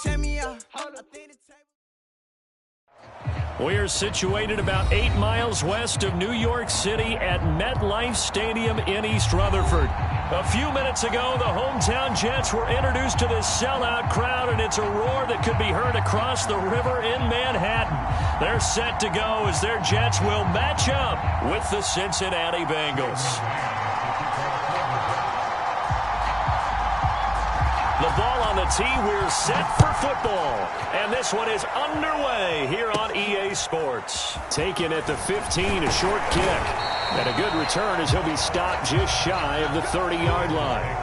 check me out. We're situated about 8 miles west of New York City at MetLife Stadium in East Rutherford. A few minutes ago, the hometown Jets were introduced to this sellout crowd, and it's a roar that could be heard across the river in Manhattan. They're set to go as their Jets will match up with the Cincinnati Bengals. The ball on the tee, we're set for football. And this one is underway here on EA Sports. Taken at the 15, a short kick. And a good return as he'll be stopped just shy of the 30-yard line.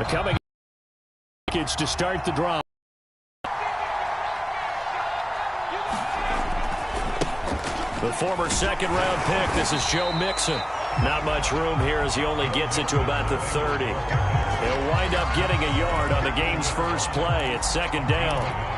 Coming to start the drive. The former second-round pick, this is Joe Mixon. Not much room here as he only gets it to about the 30. He'll wind up getting a yard on the game's first play at second down.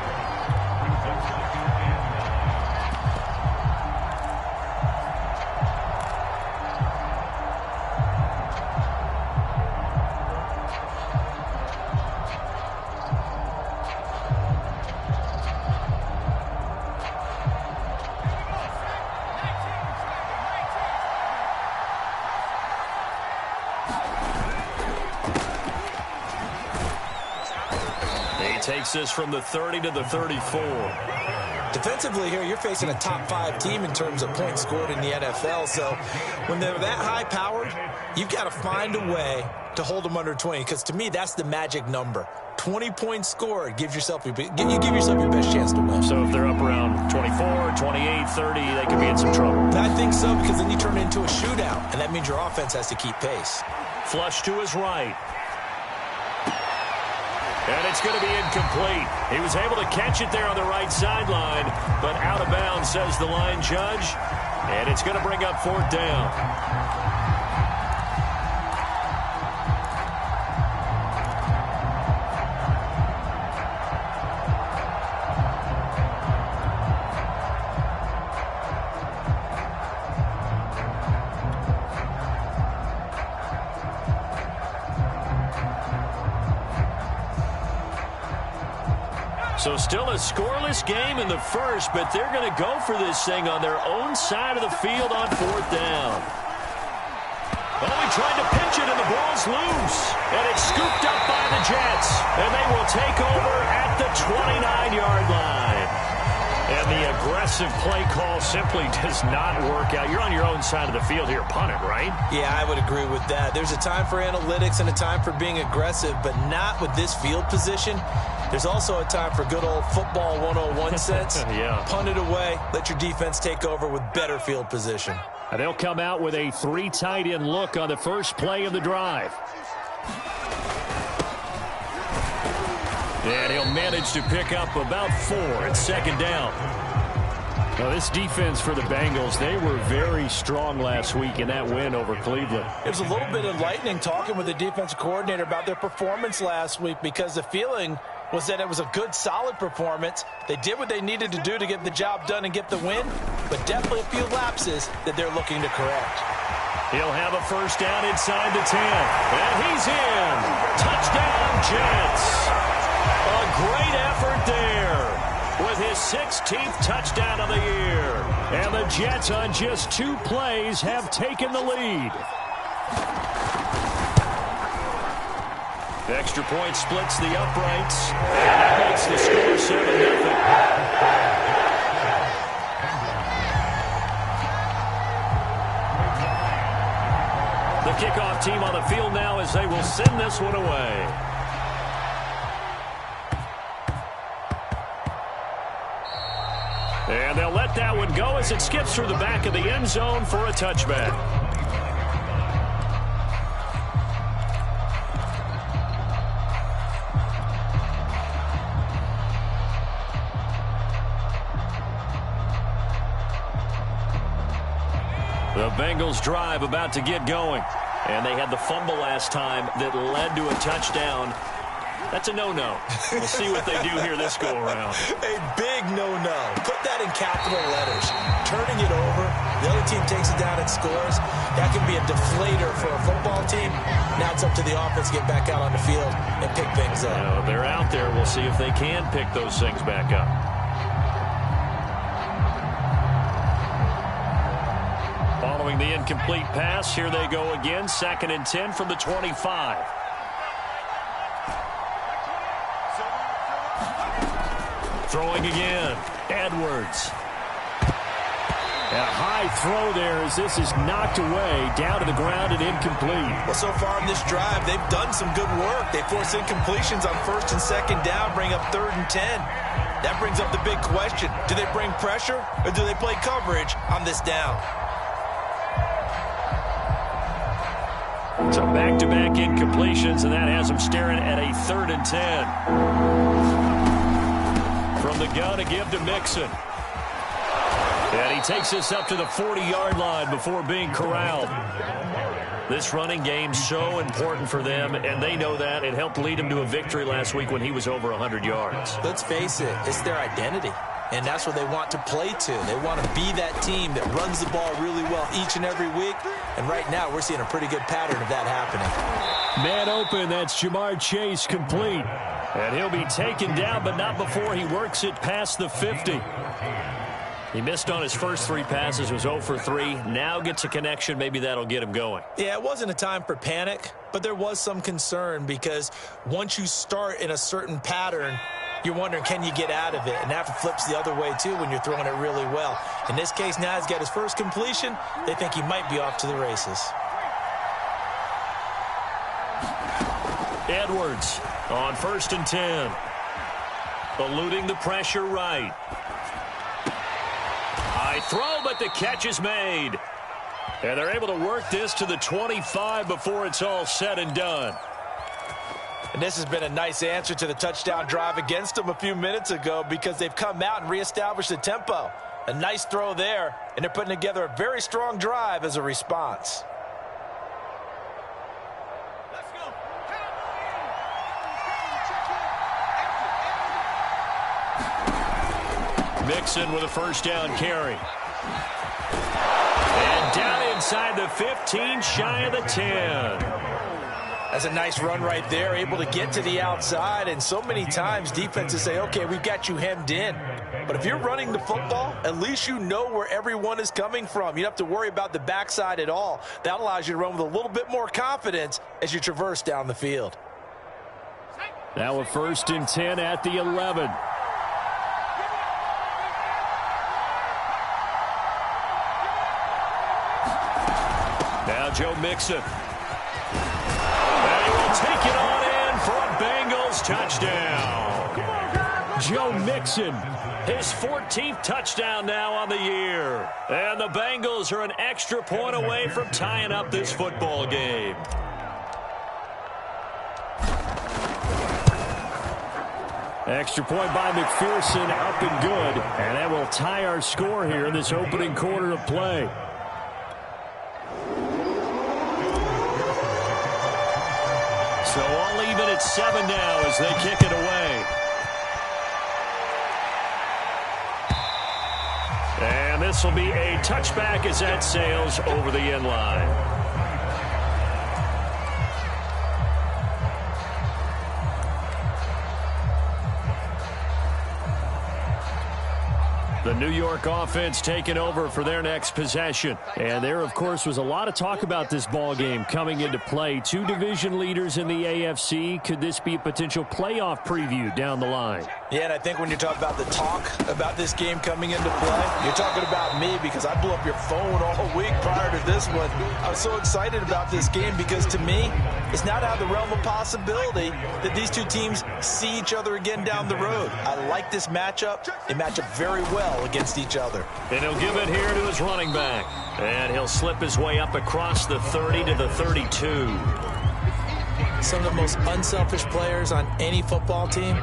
Takes this from the 30 to the 34. Defensively here, you're facing a top-5 team in terms of points scored in the NFL. So when they're that high-powered, you've got to find a way to hold them under 20. Because to me, that's the magic number. 20 points scored. You give yourself your best chance to win. So if they're up around 24, 28, 30, they could be in some trouble. I think so, because then you turn it into a shootout, and that means your offense has to keep pace. Flush to his right. And it's going to be incomplete. He was able to catch it there on the right sideline, but out of bounds, says the line judge. And it's going to bring up fourth down. So still a scoreless game in the first, but they're going to go for this thing on their own side of the field on fourth down. Oh, he tried to pinch it, and the ball's loose. And it's scooped up by the Jets. And they will take over at the 29-yard line. And the aggressive play call simply does not work out. You're on your own side of the field here, punt it, right? Yeah, I would agree with that. There's a time for analytics and a time for being aggressive, but not with this field position. There's also a time for good old football 101 sense. Yeah. Punt it away. Let your defense take over with better field position. And they'll come out with a 3 tight end look on the first play of the drive. And he'll manage to pick up about 4 at second down. Now, this defense for the Bengals, they were very strong last week in that win over Cleveland. It was a little bit enlightening talking with the defensive coordinator about their performance last week, because the feeling was that it was a good, solid performance. They did what they needed to do to get the job done and get the win, but definitely a few lapses that they're looking to correct. He'll have a first down inside the 10. And he's in. Touchdown, Jets. A great effort there with his 16th touchdown of the year. And the Jets on just 2 plays have taken the lead. The extra point splits the uprights, and that makes the score 7-0. The kickoff team on the field now as they will send this one away. And they'll let that one go as it skips through the back of the end zone for a touchback. The Bengals drive about to get going. And they had the fumble last time that led to a touchdown. That's a no-no. We'll see what they do here this go-around. A big no-no. Put that in capital letters. Turning it over, the other team takes it down and scores. That can be a deflator for a football team. Now it's up to the offense to get back out on the field and pick things up. They're out there. We'll see if they can pick those things back up. Following the incomplete pass, here they go again. 2nd and 10 from the 25. Throwing again. Edwards. And a high throw there as this is knocked away, down to the ground and incomplete. Well, so far in this drive, they've done some good work. They force incompletions on 1st and 2nd down, bring up 3rd and 10. That brings up the big question. Do they bring pressure or do they play coverage on this down? So back-to-back incompletions, and that has them staring at a 3rd and 10. From the gun, a give to Mixon. And he takes this up to the 40-yard line before being corralled. This running game's so important for them, and they know that. It helped lead him to a victory last week when he was over 100 yards. Let's face it, it's their identity. And that's what they want to play to. They want to be that team that runs the ball really well each and every week. And right now, we're seeing a pretty good pattern of that happening. Man open, that's Jamar Chase complete. And he'll be taken down, but not before he works it past the 50. He missed on his first 3 passes, was 0 for 3. Now gets a connection. Maybe that'll get him going. Yeah, it wasn't a time for panic, but there was some concern because once you start in a certain pattern, you're wondering, can you get out of it? And that flips the other way, too, when you're throwing it really well. In this case, now he's got his first completion. They think he might be off to the races. Edwards on 1st and 10. Eluding the pressure right. High throw, but the catch is made. And they're able to work this to the 25 before it's all said and done. And this has been a nice answer to the touchdown drive against them a few minutes ago because they've come out and reestablished the tempo. A nice throw there, and they're putting together a very strong drive as a response. Mixon with a 1st down carry. And down inside the 15, shy of the 10. That's a nice run right there, able to get to the outside. And so many times defenses say, okay, we've got you hemmed in. But if you're running the football, at least you know where everyone is coming from. You don't have to worry about the backside at all. That allows you to run with a little bit more confidence as you traverse down the field. Now a 1st and 10 at the 11. Now Joe Mixon. And he will take it on in for a Bengals touchdown. Joe Mixon, his 14th touchdown now on the year. And the Bengals are an extra point away from tying up this football game. Extra point by McPherson, up and good. And that will tie our score here in this opening quarter of play. So all even at 7 now as they kick it away. And this will be a touchback as that sails over the end line. The New York offense taking over for their next possession. And there, of course, was a lot of talk about this ball game coming into play. 2 division leaders in the AFC. Could this be a potential playoff preview down the line? Yeah, and I think when you talk about the talk about this game coming into play, you're talking about me because I blew up your phone all week prior to this one. I was so excited about this game because to me, it's not out of the realm of possibility that these two teams see each other again down the road. I like this matchup. They match up very well against each other. And he'll give it here to his running back. And he'll slip his way up across the 30 to the 32. Some of the most unselfish players on any football team,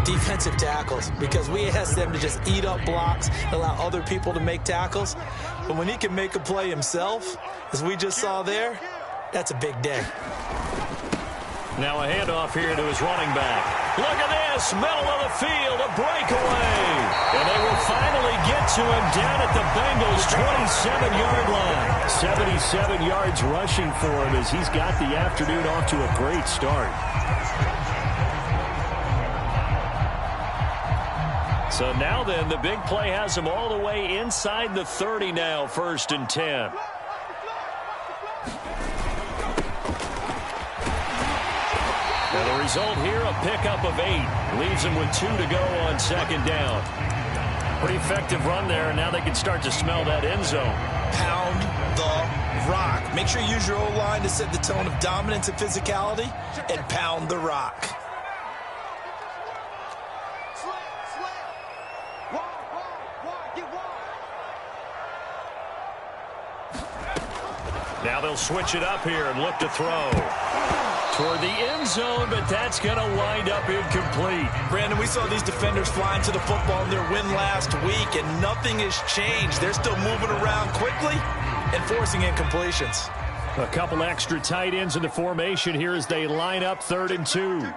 defensive tackles, because we ask them to just eat up blocks and allow other people to make tackles. But when he can make a play himself, as we just saw there, that's a big day. Now a handoff here to his running back. Look at this, middle of the field, a breakaway. And they will finally get to him down at the Bengals' 27-yard line. 77 yards rushing for him as he's got the afternoon off to a great start. So now then, the big play has him all the way inside the 30 now, 1st and 10. Now the result here, a pickup of 8. Leaves him with 2 to go on 2nd down. Pretty effective run there, and now they can start to smell that end zone. Pound the rock. Make sure you use your O-line to set the tone of dominance and physicality, and pound the rock. Now they'll switch it up here and look to throw toward the end zone, but that's going to wind up incomplete. Brandon, we saw these defenders flying to the football in their win last week, and nothing has changed. They're still moving around quickly and forcing incompletions. A couple extra tight ends in the formation here as they line up 3rd and 2.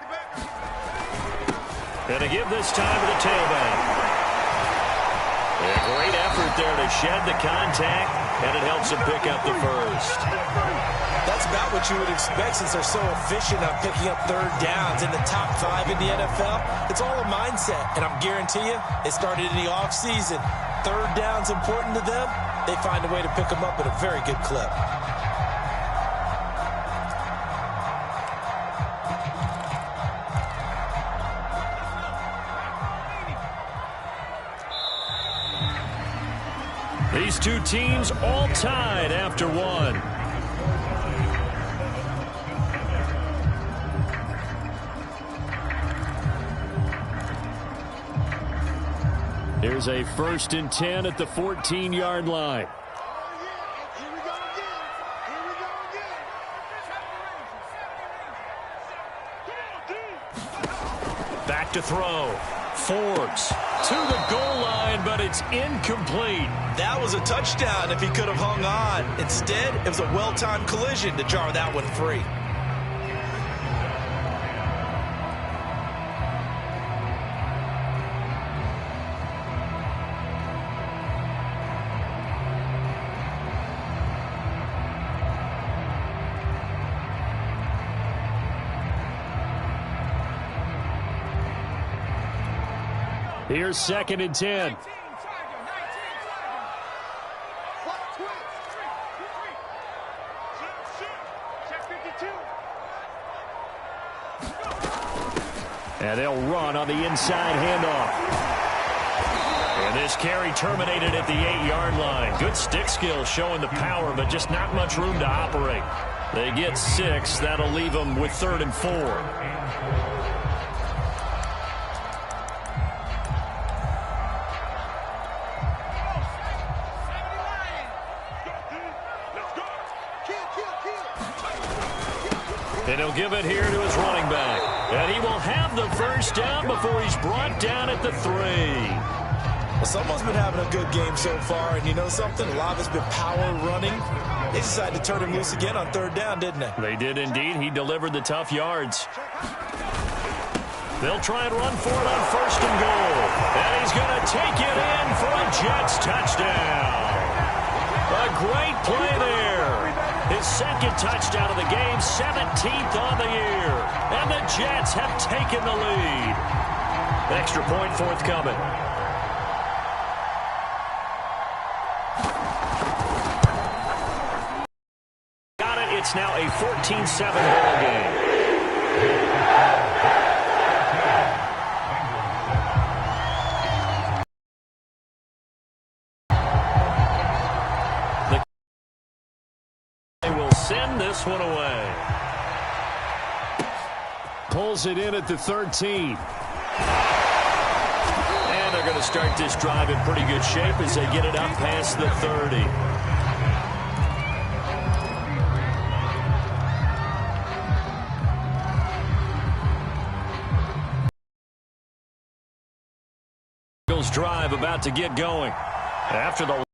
And to give this time to the tailback. A great effort there to shed the contact, and it helps him pick up the first. That's about what you would expect since they're so efficient on picking up 3rd downs in the top 5 in the NFL. It's all a mindset, and I'm guarantee you it started in the offseason. 3rd down's important to them. They find a way to pick them up at a very good clip. These two teams all tied after one. Here's a 1st and 10 at the 14-yard line. Back to throw. Forbes to the goal line, but it's incomplete. That was a touchdown if he could have hung on. Instead, it was a well-timed collision to jar that one free. Here's 2nd and 10. And they'll run on the inside handoff. And this carry terminated at the 8-yard line. Good stick skill showing the power, but just not much room to operate. They get 6. That'll leave them with 3rd and 4. And he'll give it here to his running back. And he will have the 1st down before he's brought down at the 3. Well, someone's been having a good game so far, and you know something? A lot of it's been power running. They decided to turn him loose again on 3rd down, didn't they? They did indeed. He delivered the tough yards. They'll try and run for it on 1st and goal. And he's going to take it in for a Jets touchdown. A great play there. His 2nd touchdown of the game, 17th on the year. And the Jets have taken the lead. Extra point forthcoming. Got it. It's now a 14-7 ball game. Send this one away. Pulls it in at the 13. And they're going to start this drive in pretty good shape as they get it up past the 30. Bengals drive about to get going. After the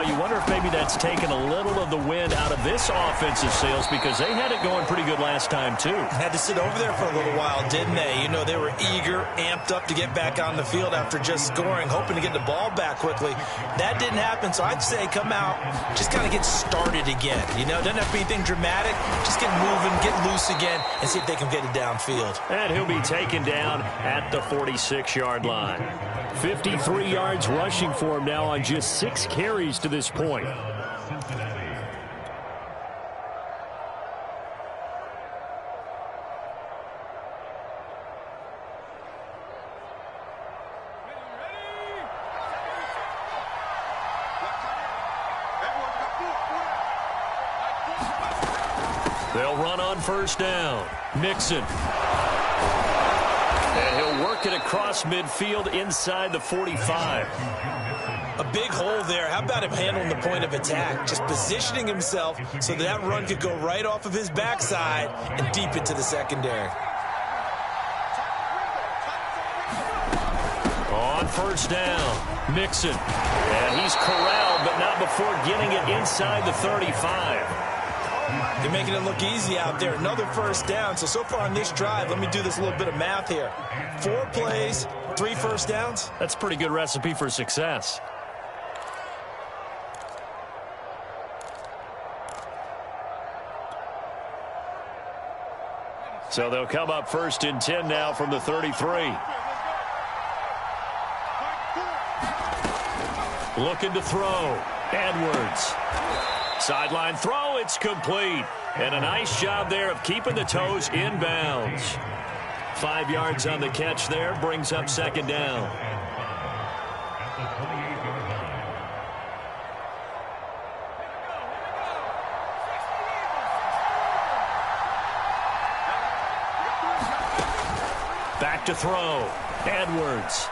you wonder if maybe that's taken a little of the wind out of this this offensive sales because they had it going pretty good last time, too. Had to sit over there for a little while, didn't they? You know, they were eager, amped up to get back on the field after just scoring, hoping to get the ball back quickly. That didn't happen, so I'd say come out, just kind of get started again. You know, doesn't have to be anything dramatic. Just get moving, get loose again, and see if they can get it downfield. And he'll be taken down at the 46-yard line. 53 yards rushing for him now on just 6 carries to this point. They'll run on first down. Mixon. And he'll work it across midfield inside the 45. A big hole there. How about him handling the point of attack? Just positioning himself so that run could go right off of his backside and deep into the secondary. On first down, Mixon. And he's corralled, but not before getting it inside the 35. They're making it look easy out there. Another first down. So far on this drive, let me do this little bit of math here. 4 plays, 3 first downs. That's a pretty good recipe for success. So they'll come up first and 10 now from the 33. Looking to throw. Edwards. Sideline throw, it's complete. And a nice job there of keeping the toes in bounds. 5 yards on the catch there, brings up second down. Back to throw. Edwards.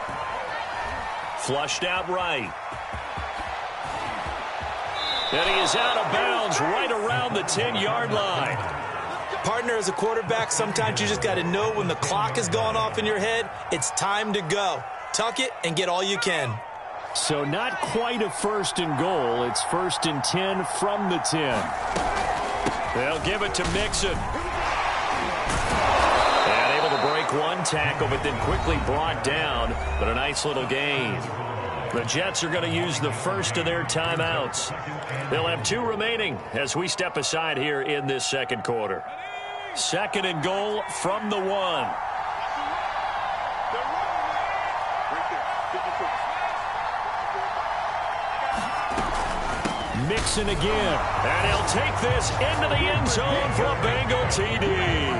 Flushed out right. And he is out of bounds right around the 10-yard line. Partner, as a quarterback, sometimes you just got to know when the clock is going off in your head, it's time to go. Tuck it and get all you can. So not quite a first and goal. It's first and 10 from the 10. They'll give it to Mixon. And able to break one tackle, but then quickly brought down. But a nice little gain. The Jets are going to use the first of their timeouts. They'll have 2 remaining as we step aside here in this second quarter. Second and goal from the 1. Mixon again. And he'll take this into the end zone for a Bengal TD.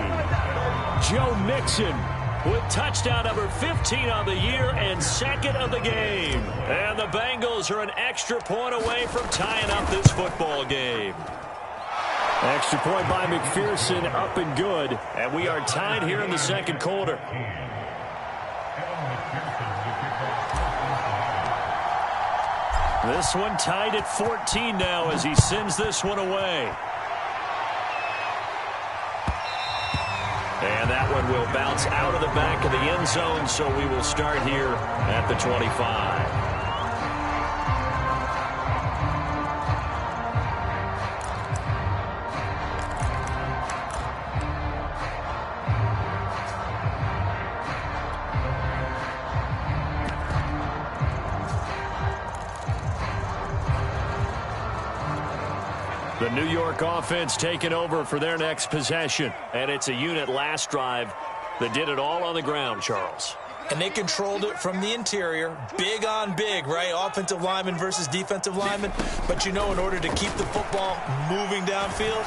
Joe Mixon with touchdown number 15 on the year and second of the game. And the Bengals are an extra point away from tying up this football game. Extra point by McPherson, up and good. And we are tied here in the second quarter. This one tied at 14 now as he sends this one away. And that one will bounce out of the back of the end zone, so we will start here at the 25. The New York offense taking over for their next possession. And it's a unit last drive that did it all on the ground, Charles. And they controlled it from the interior. Big on big, right? Offensive lineman versus defensive lineman. But you know, in order to keep the football moving downfield,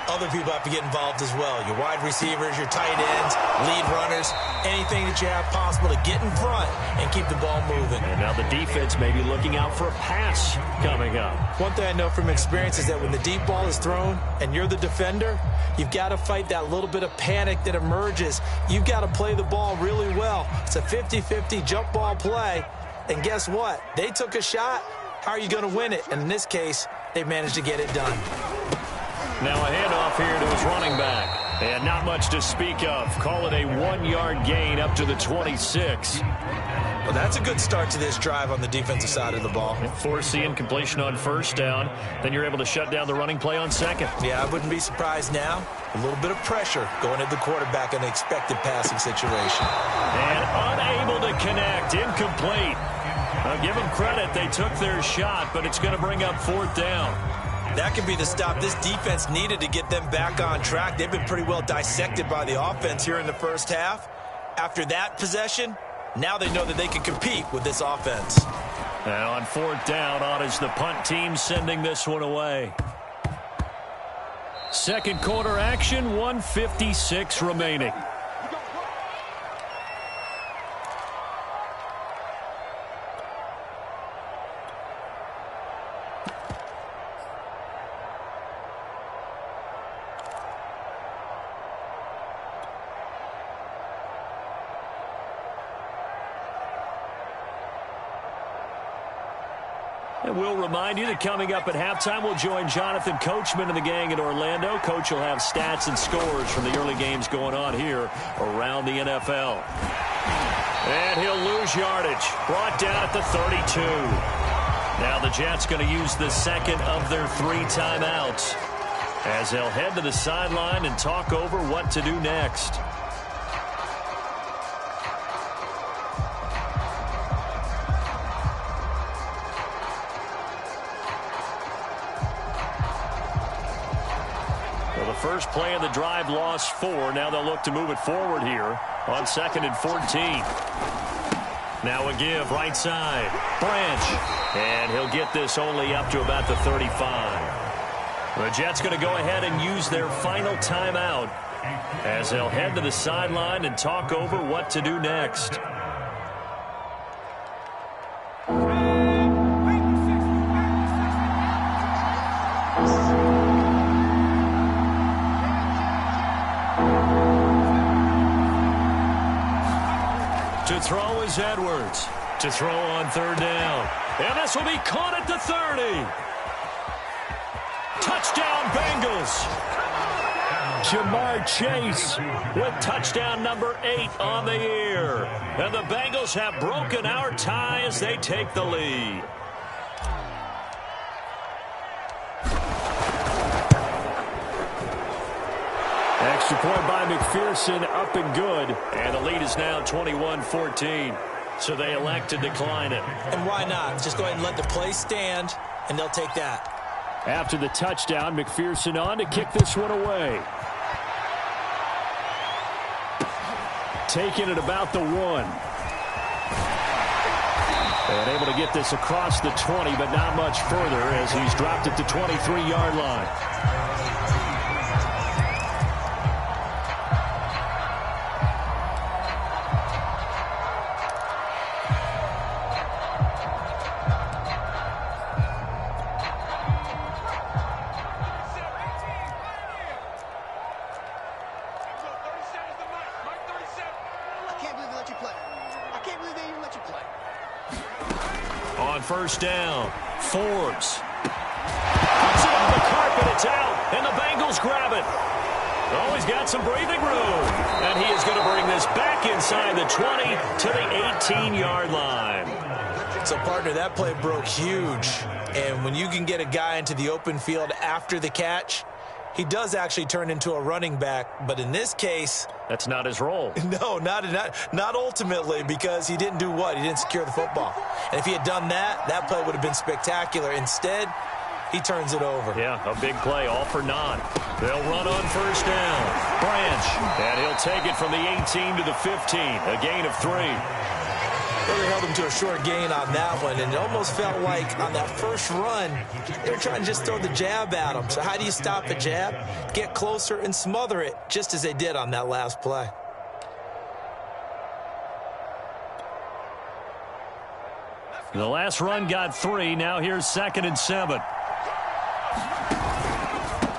other people have to get involved as well. Your wide receivers, your tight ends, lead runners, anything that you have possible to get in front and keep the ball moving. And now the defense may be looking out for a pass coming up. One thing I know from experience is that when the deep ball is thrown and you're the defender, you've got to fight that little bit of panic that emerges. You've got to play the ball really well. It's a 50-50 jump ball play. And guess what? They took a shot. How are you going to win it? And in this case, they managed to get it done. Now a handoff here to his running back. And not much to speak of. Call it a 1-yard gain up to the 26. Well, that's a good start to this drive on the defensive side of the ball. Force the incompletion on first down. Then you're able to shut down the running play on second. Yeah, I wouldn't be surprised now. A little bit of pressure going at the quarterback in an expected passing situation. And unable to connect. Incomplete. Now, give them credit. They took their shot, but it's going to bring up fourth down. That could be the stop this defense needed to get them back on track. They've been pretty well dissected by the offense here in the first half. After that possession, now they know that they can compete with this offense. And on fourth down, on is the punt team sending this one away. Second quarter action, 1:56 remaining. And we'll remind you that coming up at halftime, we'll join Jonathan Coachman and the gang in Orlando. Coach will have stats and scores from the early games going on here around the NFL. And he'll lose yardage. Brought down at the 32. Now the Jets going to use the second of their 3 timeouts as they'll head to the sideline and talk over what to do next. First play of the drive lost 4. Now they'll look to move it forward here on 2nd and 14. Now a give right side. Branch. And he'll get this only up to about the 35. The Jets going to go ahead and use their final timeout as they'll head to the sideline and talk over what to do next. To throw is Edwards. To throw on third down. And this will be caught at the 30. Touchdown, Bengals. Jamar Chase with touchdown number 8 on the year. And the Bengals have broken our tie as they take the lead. Extra point by McPherson, up and good. And the lead is now 21-14. So they elect to decline it. And why not? Just go ahead and let the play stand, and they'll take that. After the touchdown, McPherson on to kick this one away. Taking it about the 1. And able to get this across the 20, but not much further as he's dropped at the 23-yard line. First down, Forbes. Puts it on the carpet, it's out, and the Bengals grab it. Oh, he's got some breathing room. And he is going to bring this back inside the 20 to the 18-yard line. So, partner, that play broke huge. And when you can get a guy into the open field after the catch, he does actually turn into a running back. But in this case, that's not his role. No, not ultimately, because he didn't do what? He didn't secure the football. And if he had done that, that play would have been spectacular. Instead, he turns it over. Yeah, a big play, all for naught. They'll run on first down. Branch, and he'll take it from the 18 to the 15, a gain of 3. Really held him to a short gain on that one, and it almost felt like on that first run, they were trying to just throw the jab at him. So how do you stop a jab? Get closer and smother it, just as they did on that last play. The last run got 3. Now here's 2nd and 7.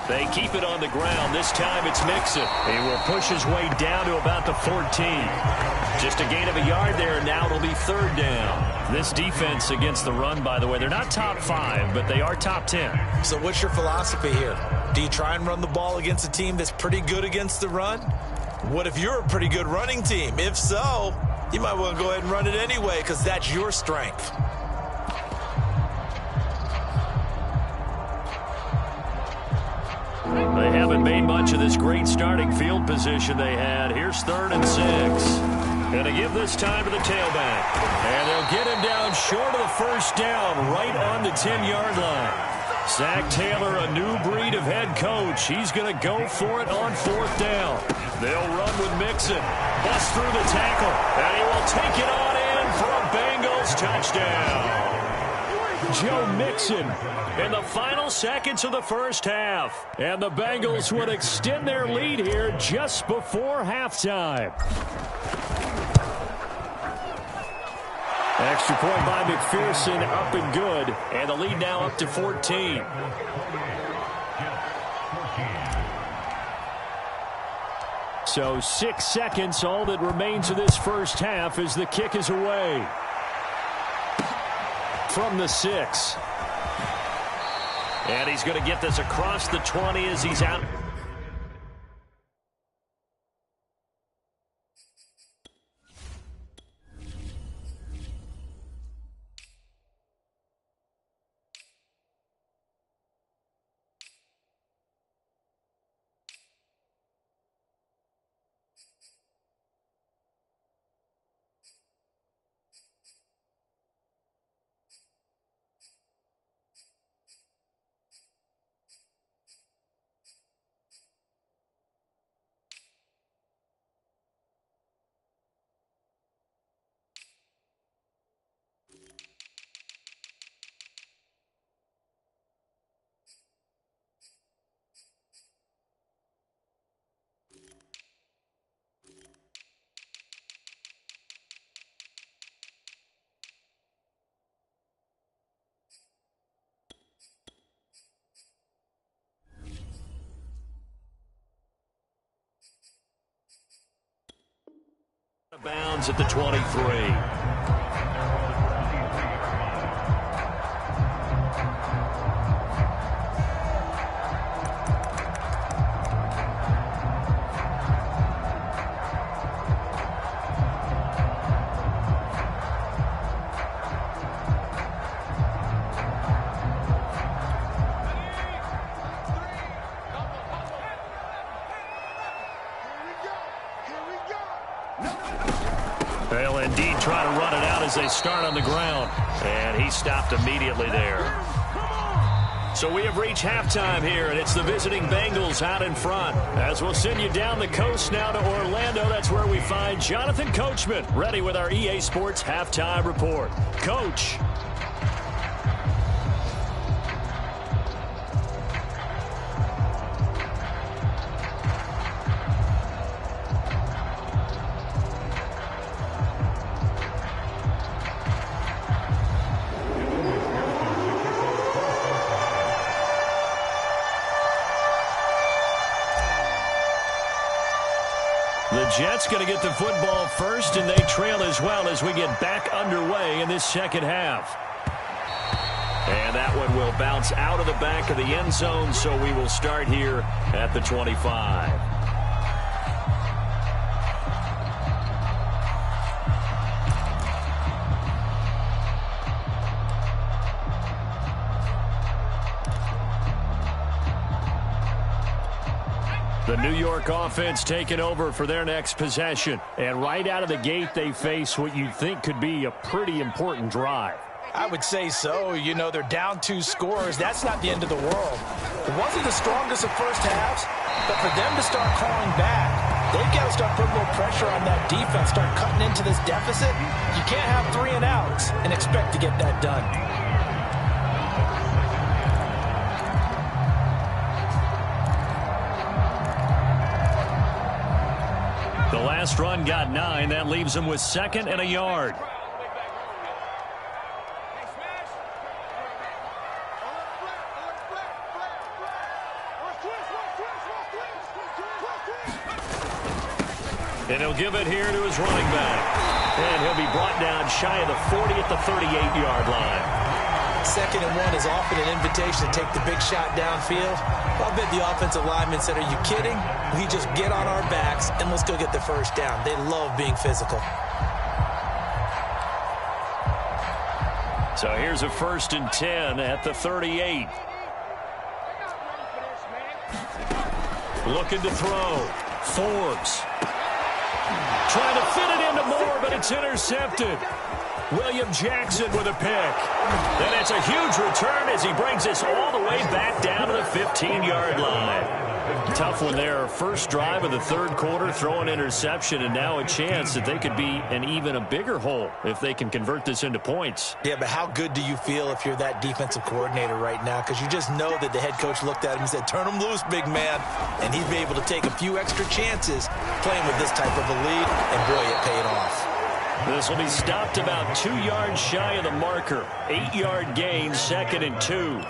They keep it on the ground. This time it's Mixon. He will push his way down to about the 14. Just a gain of a yard there, and now it'll be 3rd down. This defense against the run, by the way, they're not top 5, but they are top 10. So what's your philosophy here? Do you try and run the ball against a team that's pretty good against the run? What if you're a pretty good running team? If so, you might want to go ahead and run it anyway because that's your strength. They haven't made much of this great starting field position they had. Here's 3rd and 6. And they give this time to the tailback. And they'll get him down short of the first down, right on the 10-yard line. Zach Taylor, a new breed of head coach. He's going to go for it on 4th down. They'll run with Mixon. Bust through the tackle. And he will take it on in for a Bengals touchdown. Joe Mixon in the final seconds of the first half. And the Bengals would extend their lead here just before halftime. Extra point by McPherson, up and good. And the lead now up to 14. So 6 seconds, all that remains of this first half as the kick is away. From the 6. And he's going to get this across the 20 as he's out. Bounds at the 23. They'll indeed try to run it out as they start on the ground. And he stopped immediately there. So we have reached halftime here, and it's the visiting Bengals out in front. As we'll send you down the coast now to Orlando, that's where we find Jonathan Coachman, ready with our EA Sports Halftime Report. Coach. The Jets going to get the football first, and they trail as well as we get back underway in this second half. And that one will bounce out of the back of the end zone, so we will start here at the 25. The New York offense taking over for their next possession. And right out of the gate, they face what you'd think could be a pretty important drive. I would say so. You know, they're down 2 scores. That's not the end of the world. It wasn't the strongest of first halves, but for them to start calling back, they've got to start putting a little pressure on that defense, start cutting into this deficit. You can't have 3 and outs and expect to get that done. The last run got 9. That leaves him with 2nd and a yard. And he'll give it here to his running back. And he'll be brought down shy of the 40 at the 38-yard line. 2nd and 1 is often an invitation to take the big shot downfield. I'll bet the offensive lineman said, "Are you kidding? We just get on our backs and let's go get the first down." They love being physical. So here's a 1st and 10 at the 38. Looking to throw. Forbes. Trying to fit it into Moore, but it's intercepted. William Jackson with a pick. And it's a huge return as he brings us all the way back down to the 15-yard line. Tough one there. First drive of the 3rd quarter, throw an interception, and now a chance that they could be in even a bigger hole if they can convert this into points. Yeah, but how good do you feel if you're that defensive coordinator right now? Because you just know that the head coach looked at him and said, turn him loose, big man. And he's been able to take a few extra chances playing with this type of a lead, and boy, it paid off. This will be stopped about 2 yards shy of the marker. 8-yard gain, 2nd and 2.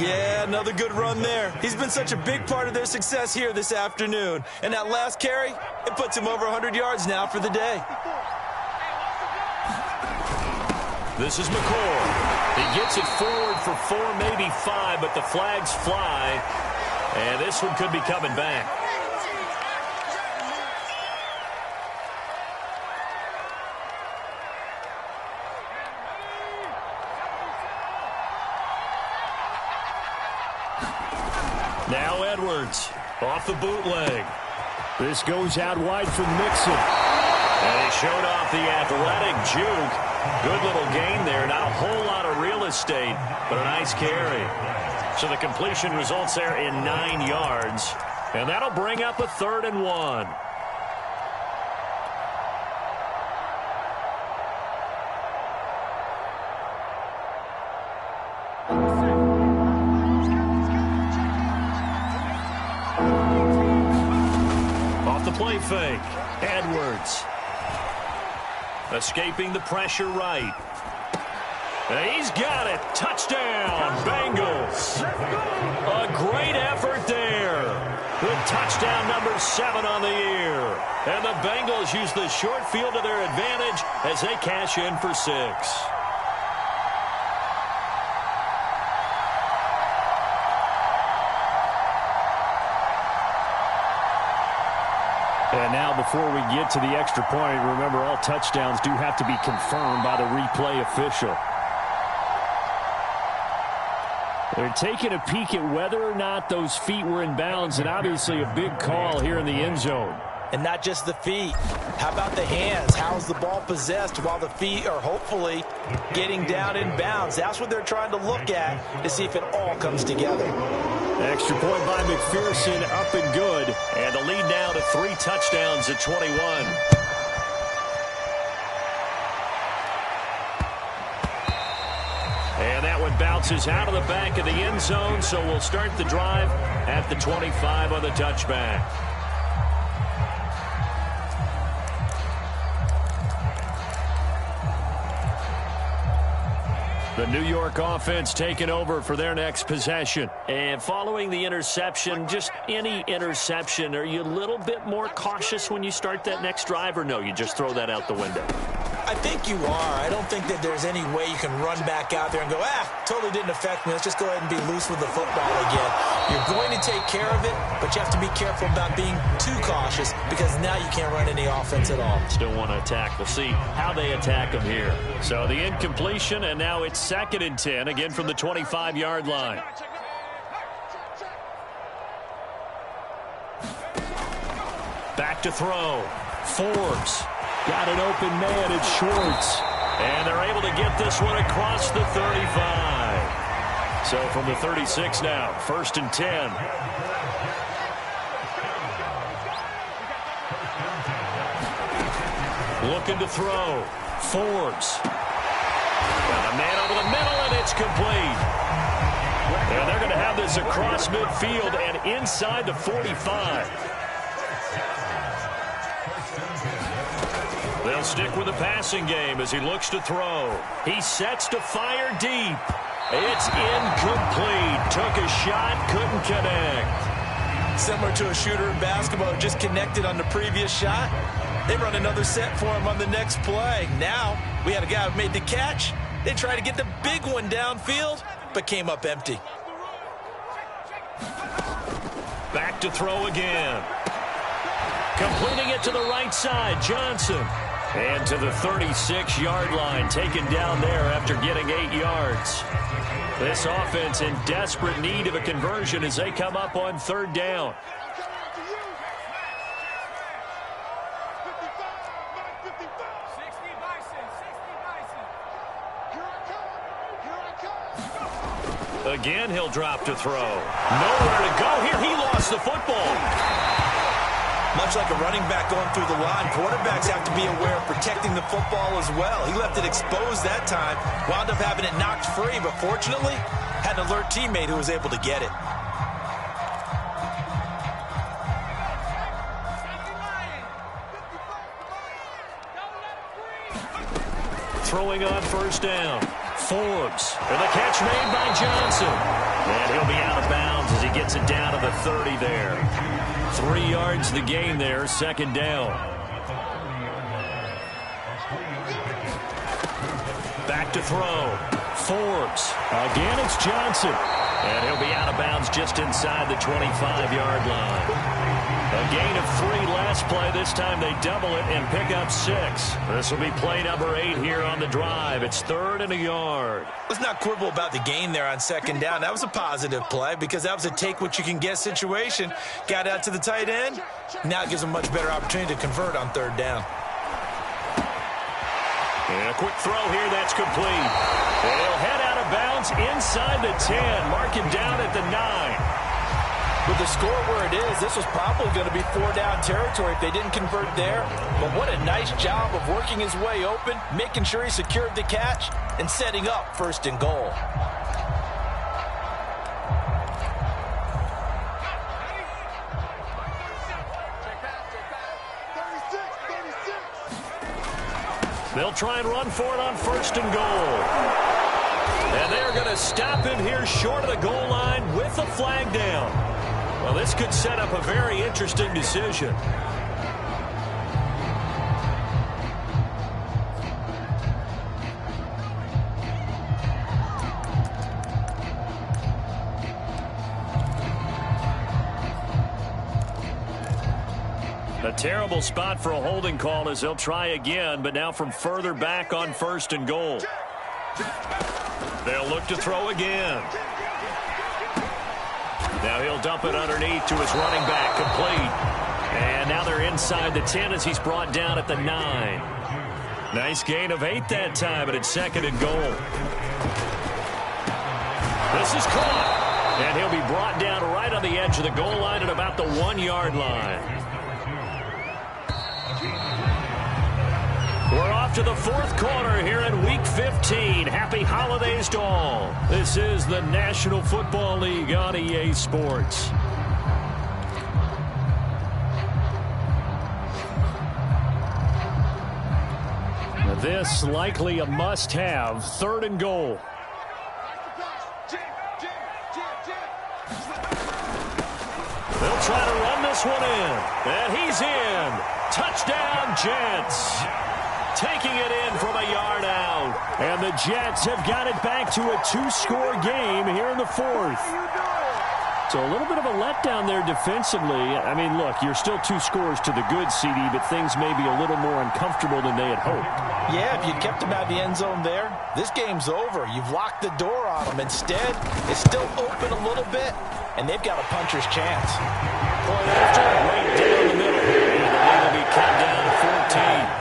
Yeah, another good run there. He's been such a big part of their success here this afternoon. And that last carry, it puts him over 100 yards now for the day. This is McCord. He gets it forward for 4, maybe 5, but the flags fly. And this one could be coming back. Now Edwards off the bootleg. This goes out wide from Mixon. And he showed off the athletic juke. Good little gain there. Not a whole lot of real estate, but a nice carry. So the completion results there in 9 yards. And that'll bring up a 3rd and 1. Play fake. Edwards. Escaping the pressure right. And he's got it. Touchdown, Bengals. A great effort there. With touchdown number 7 on the year. And the Bengals use the short field to their advantage as they cash in for 6. And now before we get to the extra point, remember all touchdowns do have to be confirmed by the replay official. They're taking a peek at whether or not those feet were in bounds, and obviously a big call here in the end zone. And not just the feet. How about the hands? How's the ball possessed while the feet are hopefully getting down in bounds? That's what they're trying to look at to see if it all comes together. Extra point by McPherson, up and good. And the lead now to 3 touchdowns at 21. And that one bounces out of the back of the end zone, so we'll start the drive at the 25 on the touchback. The New York offense taking over for their next possession. And following the interception, just any interception, are you a little bit more cautious when you start that next drive, or no, you just throw that out the window? I think you are. I don't think that there's any way you can run back out there and go, totally didn't affect me. Let's just go ahead and be loose with the football again. You're going to take care of it, but you have to be careful about being too cautious because now you can't run any offense at all. Still want to attack. We'll see how they attack them here. So the incompletion, and now it's 2nd and 10, again from the 25-yard line. Back to throw. Forbes. Got an open man at Schwartz. And they're able to get this one across the 35. So from the 36 now, 1st and 10. Looking to throw. Forbes. Got a man over the middle, and it's complete. And they're going to have this across midfield and inside the 45. They'll stick with the passing game as he looks to throw. He sets to fire deep. It's incomplete. Took a shot, couldn't connect. Similar to a shooter in basketball who just connected on the previous shot. They run another set for him on the next play. Now, we had a guy who made the catch. They tried to get the big one downfield, but came up empty. Back to throw again. Completing it to the right side, Johnson. And to the 36-yard line, taken down there after getting 8 yards. This offense in desperate need of a conversion as they come up on third down. Again, he'll drop to throw. Nowhere to go here. He lost the football. Much like a running back going through the line, quarterbacks have to be aware of protecting the football as well. He left it exposed that time, wound up having it knocked free, but fortunately, had an alert teammate who was able to get it. Throwing on first down. Forbes. And the catch made by Johnson. And he'll be out of bounds as he gets it down to the 30 there. 3 yards the gain there, second down. Back to throw. Forbes. Again, it's Johnson. And he'll be out of bounds just inside the 25-yard line. A gain of 3 last play. This time they double it and pick up 6. This will be play number 8 here on the drive. It's 3rd and a yard. Let's not quibble about the gain there on second down. That was a positive play because that was a take-what-you-can-get situation. Got out to the tight end. Now it gives them a much better opportunity to convert on third down. And a quick throw here. That's complete. They'll head out of bounds inside the 10. Mark him down at the 9. With the score where it is, this was probably going to be 4-down territory if they didn't convert there. But what a nice job of working his way open, making sure he secured the catch, and setting up 1st and goal. They'll try and run for it on 1st and goal. And they're going to stop him here short of the goal line with a flag down. Well, this could set up a very interesting decision. A terrible spot for a holding call as they'll try again, but now from further back on 1st and goal. They'll look to throw again. Now he'll dump it underneath to his running back, complete. And now they're inside the 10 as he's brought down at the 9. Nice gain of 8 that time, but it's 2nd and goal. This is caught. And he'll be brought down right on the edge of the goal line at about the 1-yard line. We're off to the 4th quarter here in Week 15. Happy holidays to all. This is the National Football League on EA Sports. Now this likely a must-have. 3rd and goal. They'll try to run this one in. And he's in. Touchdown, Jets. Taking it in from a yard out. And the Jets have got it back to a 2-score game here in the 4th. So a little bit of a letdown there defensively. I mean, look, you're still 2 scores to the good, CD, but things may be a little more uncomfortable than they had hoped. Yeah, if you kept them out of the end zone there, this game's over. You've locked the door on them. Instead, it's still open a little bit, and they've got a puncher's chance. Point after, right down the middle. And the lead will be cut down to 14.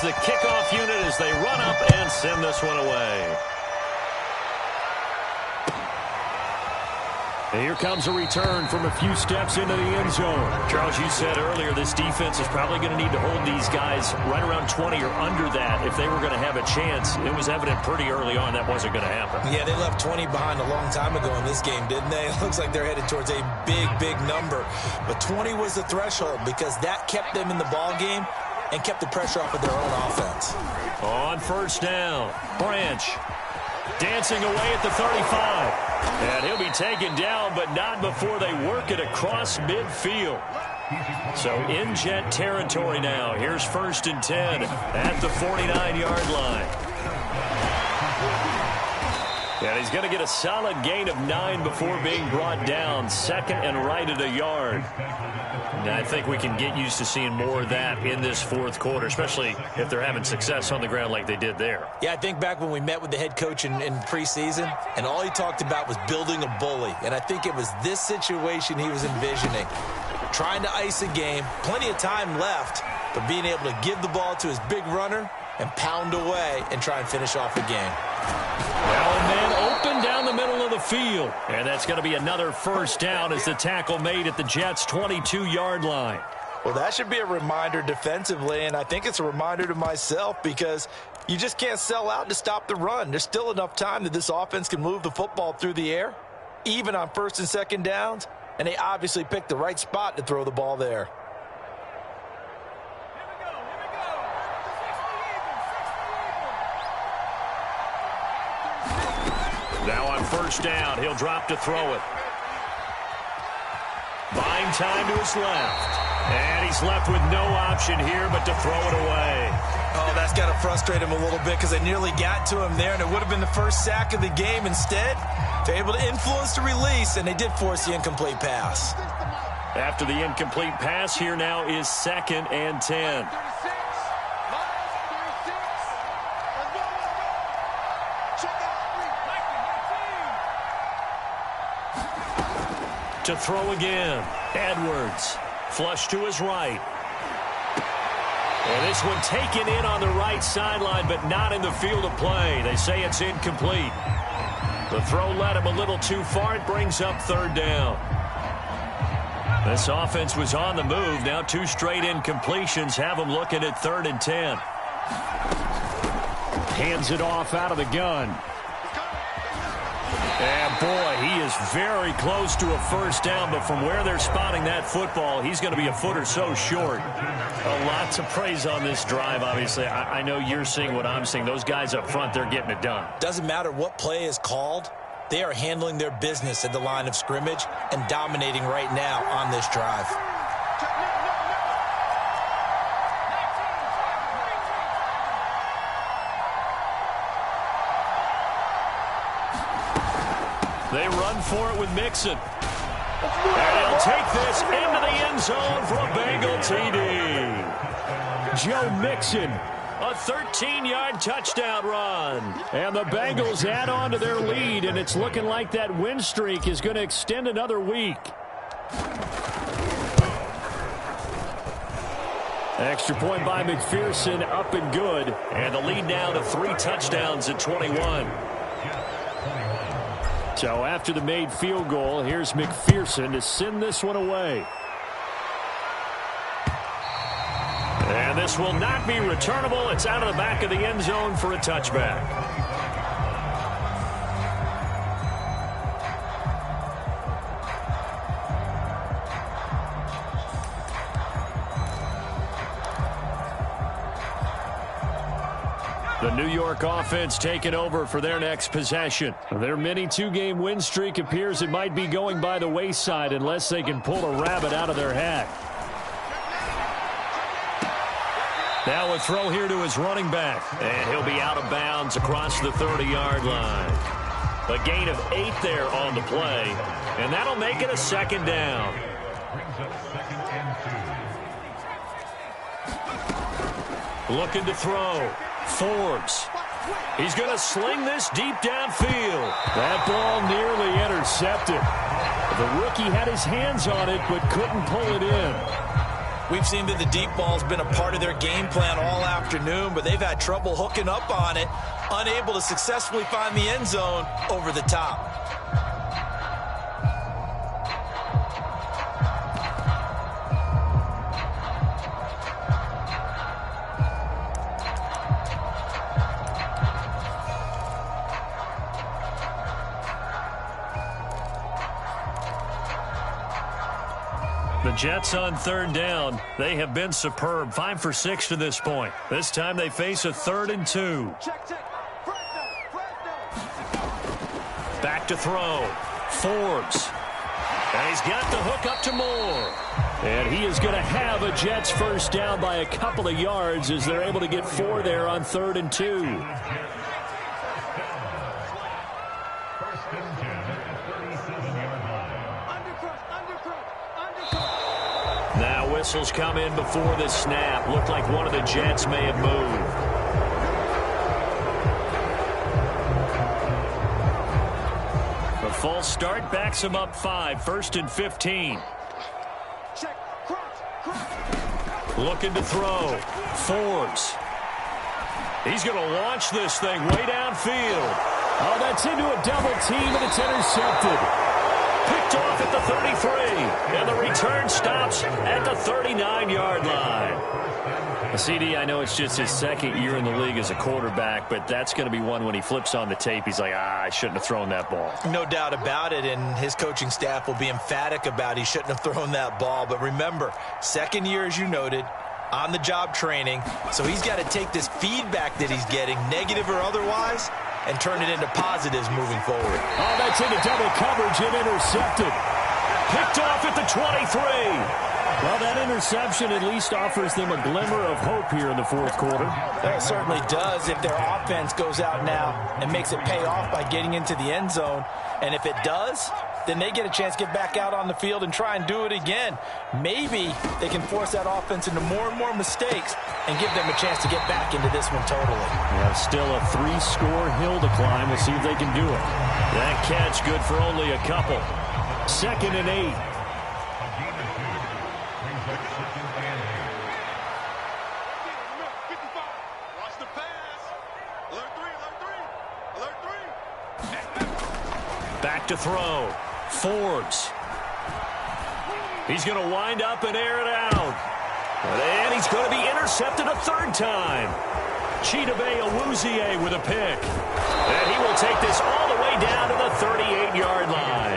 The kickoff unit as they run up and send this one away. And here comes a return from a few steps into the end zone. Charles, you said earlier this defense is probably going to need to hold these guys right around 20 or under that if they were going to have a chance. It was evident pretty early on that wasn't going to happen. Yeah, they left 20 behind a long time ago in this game, didn't they? It looks like they're headed towards a big, big number. But 20 was the threshold because that kept them in the ball game and kept the pressure off of their own offense. On 1st down, Branch dancing away at the 35. And he'll be taken down, but not before they work it across midfield. So in Jet territory now. Here's 1st and 10 at the 49-yard line. And he's going to get a solid gain of 9 before being brought down. Second and right at a yard. And I think we can get used to seeing more of that in this fourth quarter, especially if they're having success on the ground like they did there. Yeah, I think back when we met with the head coach in preseason, and all he talked about was building a bully. And I think it was this situation he was envisioning. Trying to ice a game, plenty of time left, but being able to give the ball to his big runner and pound away and try and finish off the game. Well, man, open down the middle of the field. And that's going to be another first down as the tackle made at the Jets' 22-yard line. Well, that should be a reminder defensively, and I think it's a reminder to myself because you just can't sell out to stop the run. There's still enough time that this offense can move the football through the air, even on first and second downs, and they obviously picked the right spot to throw the ball there. Now on first down, he'll drop to throw it. Buying time to his left. And he's left with no option here but to throw it away. Oh, that's got to frustrate him a little bit because they nearly got to him there, and it would have been the first sack of the game. Instead, they're able to influence the release, and they did force the incomplete pass. After the incomplete pass, here now is 2nd and 10. To throw again. Edwards. Flush to his right. And this one taken in on the right sideline, but not in the field of play. They say it's incomplete. The throw led him a little too far. It brings up 3rd down. This offense was on the move. Now 2 straight incompletions have them looking at 3rd and 10. Hands it off out of the gun. And, boy, he is very close to a first down, but from where they're spotting that football, he's going to be a foot or so short. A lot to praise on this drive, obviously. I know you're seeing what I'm seeing. Those guys up front, they're getting it done. Doesn't matter what play is called. They are handling their business at the line of scrimmage and dominating right now on this drive. They run for it with Mixon. And he'll take this into the end zone for a Bengal TD. Joe Mixon, a 13-yard touchdown run. And the Bengals add on to their lead, and it's looking like that win streak is going to extend another week. Extra point by McPherson, up and good. And the lead now to 3 touchdowns at 21. So after the made field goal, here's McPherson to send this one away. And this will not be returnable. It's out of the back of the end zone for a touchback. The New York offense taking over for their next possession. Their mini 2-game win streak appears it might be going by the wayside unless they can pull a rabbit out of their hat. Now a throw here to his running back. And he'll be out of bounds across the 30-yard line. A gain of 8 there on the play. And that'll make it a 2nd down. Looking to throw. Forbes. He's going to sling this deep downfield. That ball nearly intercepted. The rookie had his hands on it but couldn't pull it in. We've seen that the deep ball's been a part of their game plan all afternoon, but they've had trouble hooking up on it, unable to successfully find the end zone over the top. The Jets on 3rd down. They have been superb. 5 for 6 to this point. This time they face a 3rd and 2. Back to throw. Forbes. And he's got the hook up to Moore. And he is going to have a Jets first down by a couple of yards as they're able to get 4 there on 3rd and 2. whistles come in before the snap. Looked like one of the Jets may have moved. The false start backs him up 5. 1st and 15. Looking to throw. Forbes. He's going to launch this thing way downfield. Oh, that's into a double team, and it's intercepted. Picked off at the 33. And the return stops at the 39-yard line. CD, I know it's just his 2nd year in the league as a quarterback, but that's going to be one when he flips on the tape, he's like, I shouldn't have thrown that ball. No doubt about it, and his coaching staff will be emphatic about he shouldn't have thrown that ball. But remember, 2nd year, as you noted, on-the-job training, so he's got to take this feedback that he's getting, negative or otherwise, and turn it into positives moving forward. Oh, that's into double coverage and intercepted. Picked off at the 23. Well, that interception at least offers them a glimmer of hope here in the 4th quarter. That certainly does if their offense goes out now and makes it pay off by getting into the end zone. And if it does, then they get a chance to get back out on the field and try and do it again. Maybe they can force that offense into more and more mistakes and give them a chance to get back into this one totally. Yeah, still a 3-score hill to climb. We'll see if they can do it. That catch good for only a couple. 2nd and 8. Back to throw. Forbes. He's going to wind up and air it out. And he's going to be intercepted a 3rd time. Chidobe Awuzie with a pick. And he will take this all the way down to the 38-yard line.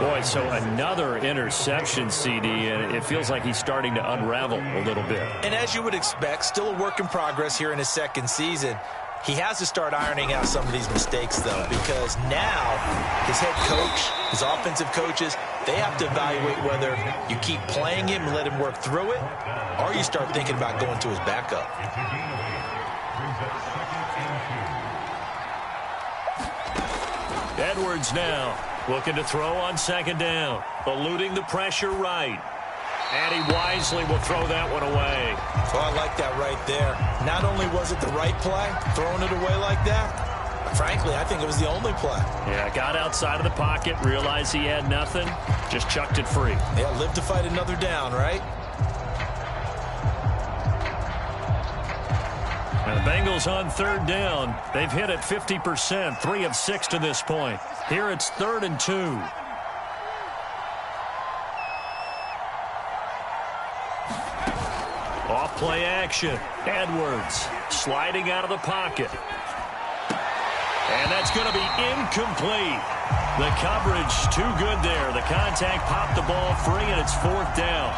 Boy, so another interception, CD, and it feels like he's starting to unravel a little bit. And as you would expect, still a work in progress here in his 2nd season. He has to start ironing out some of these mistakes, though, because now his head coach, his offensive coaches, they have to evaluate whether you keep playing him and let him work through it, or you start thinking about going to his backup. Edwards now looking to throw on 2nd down, eluding the pressure right. And he wisely will throw that one away. Oh, I like that right there. Not only was it the right play, throwing it away like that, frankly, I think it was the only play. Yeah, got outside of the pocket, realized he had nothing, just chucked it free. Yeah, live to fight another down, right? And the Bengals on 3rd down. They've hit it 50%, 3 of 6 to this point. Here it's 3rd and 2. Off play action. Edwards sliding out of the pocket. And that's going to be incomplete. The coverage too good there. The contact popped the ball free, and it's 4th down.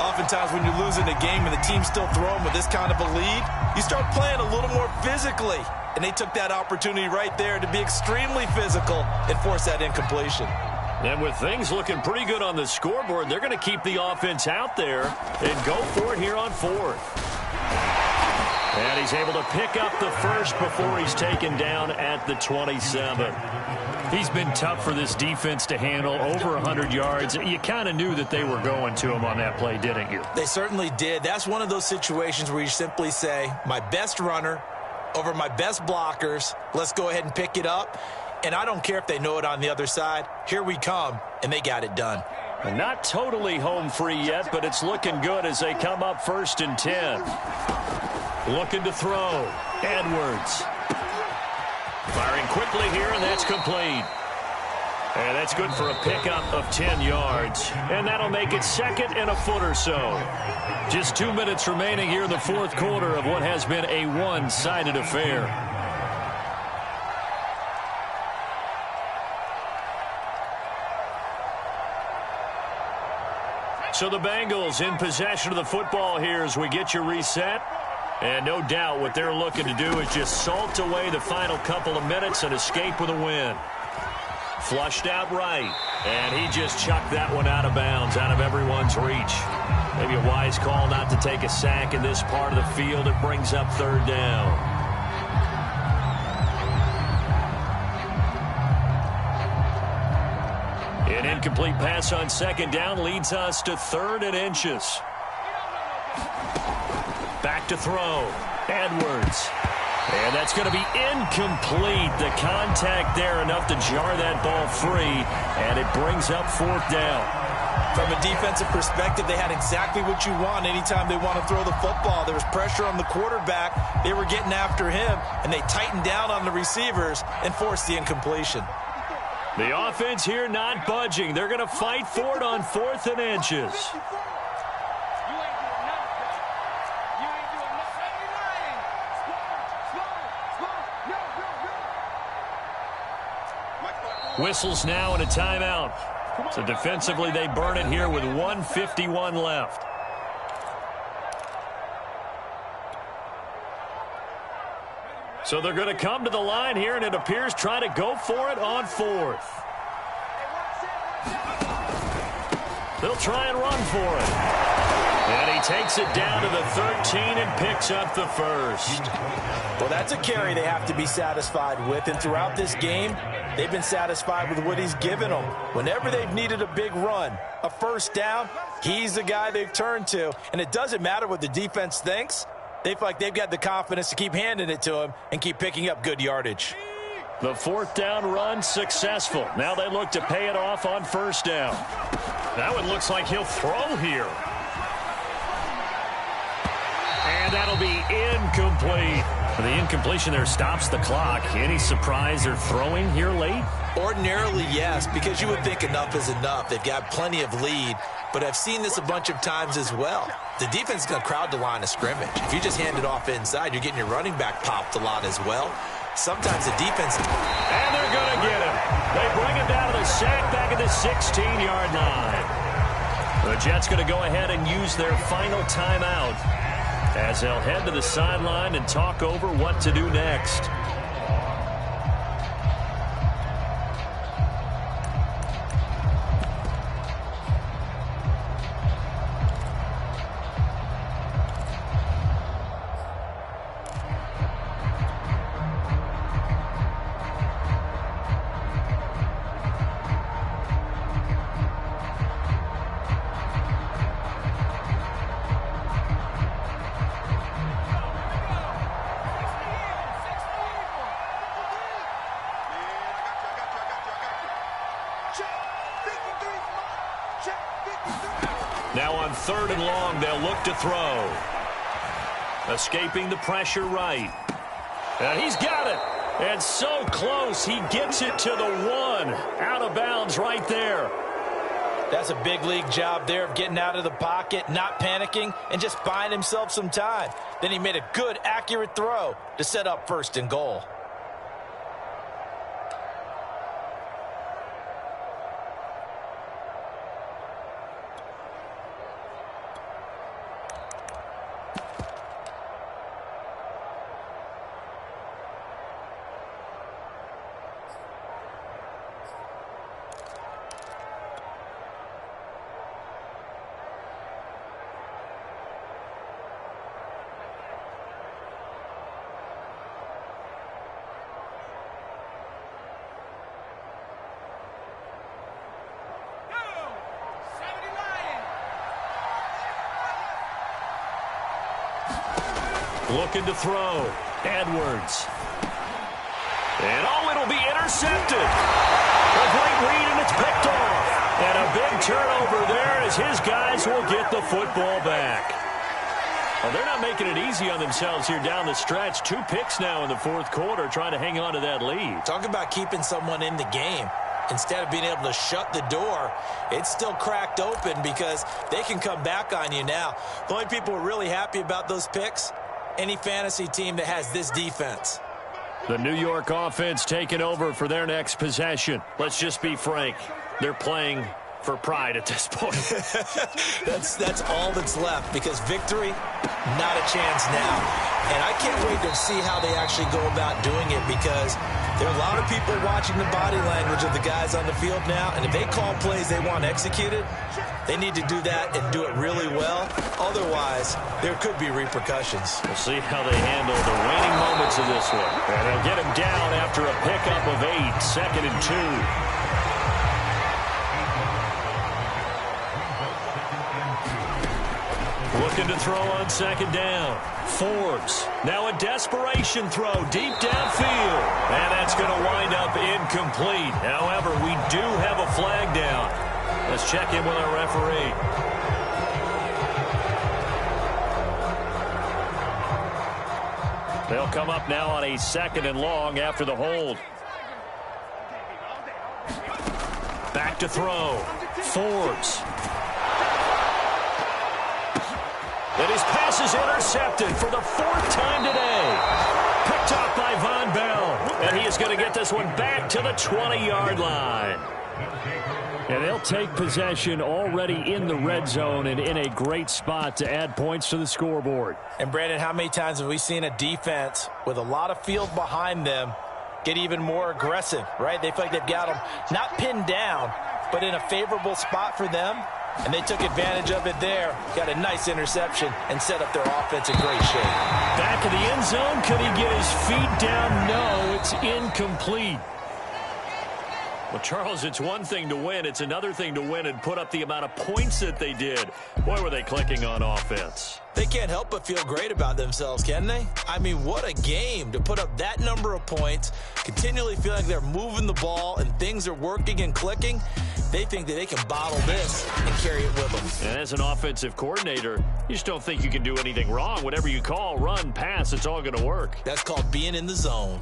Oftentimes when you're losing a game and the team's still throwing with this kind of a lead, you start playing a little more physically. And they took that opportunity right there to be extremely physical and force that incompletion. And with things looking pretty good on the scoreboard, they're going to keep the offense out there and go for it here on 4th. And he's able to pick up the first before he's taken down at the 27. He's been tough for this defense to handle, over 100 yards. You kind of knew that they were going to him on that play, didn't you? They certainly did. That's one of those situations where you simply say, my best runner over my best blockers, let's go ahead and pick it up. And I don't care if they know it on the other side. Here we come, and they got it done. And not totally home free yet, but it's looking good as they come up 1st and 10. Looking to throw. Edwards. Firing quickly here, and that's complete. And that's good for a pickup of 10 yards. And that'll make it 2nd and a foot or so. Just 2 minutes remaining here in the 4th quarter of what has been a one-sided affair. So the Bengals in possession of the football here as we get you reset. And no doubt what they're looking to do is just salt away the final couple of minutes and escape with a win. Flushed out right. And he just chucked that one out of bounds, out of everyone's reach. Maybe a wise call not to take a sack in this part of the field. It brings up 3rd down. An incomplete pass on 2nd down leads us to 3rd and inches. Back to throw. Edwards. And that's going to be incomplete. The contact there enough to jar that ball free, and it brings up fourth down. From a defensive perspective, they had exactly what you want anytime they want to throw the football. There was pressure on the quarterback. They were getting after him, and they tightened down on the receivers and forced the incompletion. The offense here not budging. They're going to fight for it on 4th and inches. Whistles now and a timeout. So defensively, they burn it here with 1:51 left. So they're going to come to the line here, and it appears try to go for it on 4th. They'll try and run for it. And he takes it down to the 13 and picks up the first. Well, that's a carry they have to be satisfied with, and throughout this game, they've been satisfied with what he's given them. Whenever they've needed a big run, a first down, he's the guy they've turned to. And it doesn't matter what the defense thinks. They feel like they've got the confidence to keep handing it to him and keep picking up good yardage. The 4th down run successful. Now they look to pay it off on 1st down. That one looks like he'll throw here. And that'll be incomplete. The incompletion there stops the clock. Any surprise they're throwing here late? Ordinarily, yes, because you would think enough is enough. They've got plenty of lead, but I've seen this a bunch of times as well. The defense is going to crowd the line of scrimmage. If you just hand it off inside, you're getting your running back popped a lot as well. Sometimes the defense... And they're going to get him. They bring him down to the sack back at the 16-yard line. The Jets going to go ahead and use their final timeout as they'll head to the sideline and talk over what to do next. Now on 3rd and long, they'll look to throw. Escaping the pressure right. And he's got it. And so close, he gets it to the 1. Out of bounds right there. That's a big league job there of getting out of the pocket, not panicking, and just buying himself some time. Then he made a good, accurate throw to set up 1st and goal. Looking to throw. Edwards. And it'll be intercepted. A great read, and it's picked off. And a big turnover there as his guys will get the football back. Well, they're not making it easy on themselves here down the stretch. 2 picks now in the 4th quarter trying to hang on to that lead. Talk about keeping someone in the game. Instead of being able to shut the door, it's still cracked open because they can come back on you now. The only people who are really happy about those picks, any fantasy team that has this defense. The New York offense taking over for their next possession. Let's just be frank. They're playing for pride at this point. That's all that's left because victory, not a chance now. And I can't wait to see how they actually go about doing it because there are a lot of people watching the body language of the guys on the field now. And if they call plays they want executed, they need to do that and do it really well. Otherwise, there could be repercussions. We'll see how they handle the waning moments of this one. And they'll get him down after a pickup of 8, 2nd and 2. Looking to throw on second down. Forbes. Now a desperation throw deep downfield. And that's going to wind up incomplete. However, we do have a flag down. Let's check in with our referee. They'll come up now on a 2nd and long after the hold. Back to throw. Forbes. And his pass is intercepted for the 4th time today. Picked up by Von Bell. And he is going to get this one back to the 20-yard line. And they'll take possession already in the red zone and in a great spot to add points to the scoreboard. And, Brandon, how many times have we seen a defense with a lot of field behind them get even more aggressive, right? They feel like they've got them not pinned down, but in a favorable spot for them. And they took advantage of it there. Got a nice interception and set up their offense in great shape. Back in the end zone. Could he get his feet down? No, it's incomplete. Well, Charles, it's one thing to win. It's another thing to win and put up the amount of points that they did. Boy, were they clicking on offense. They can't help but feel great about themselves, can they? I mean, what a game to put up that number of points, continually feel like they're moving the ball and things are working and clicking. They think that they can bottle this and carry it with them. And as an offensive coordinator, you just don't think you can do anything wrong. Whatever you call, run, pass, it's all going to work. That's called being in the zone.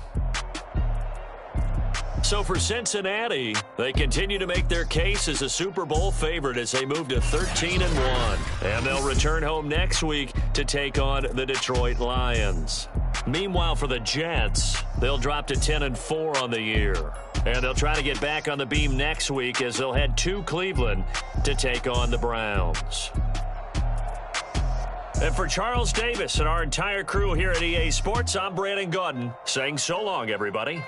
So for Cincinnati, they continue to make their case as a Super Bowl favorite as they move to 13-1. And they'll return home next week to take on the Detroit Lions. Meanwhile, for the Jets, they'll drop to 10-4 on the year. And they'll try to get back on the beam next week as they'll head to Cleveland to take on the Browns. And for Charles Davis and our entire crew here at EA Sports, I'm Brandon Gaudin saying so long, everybody.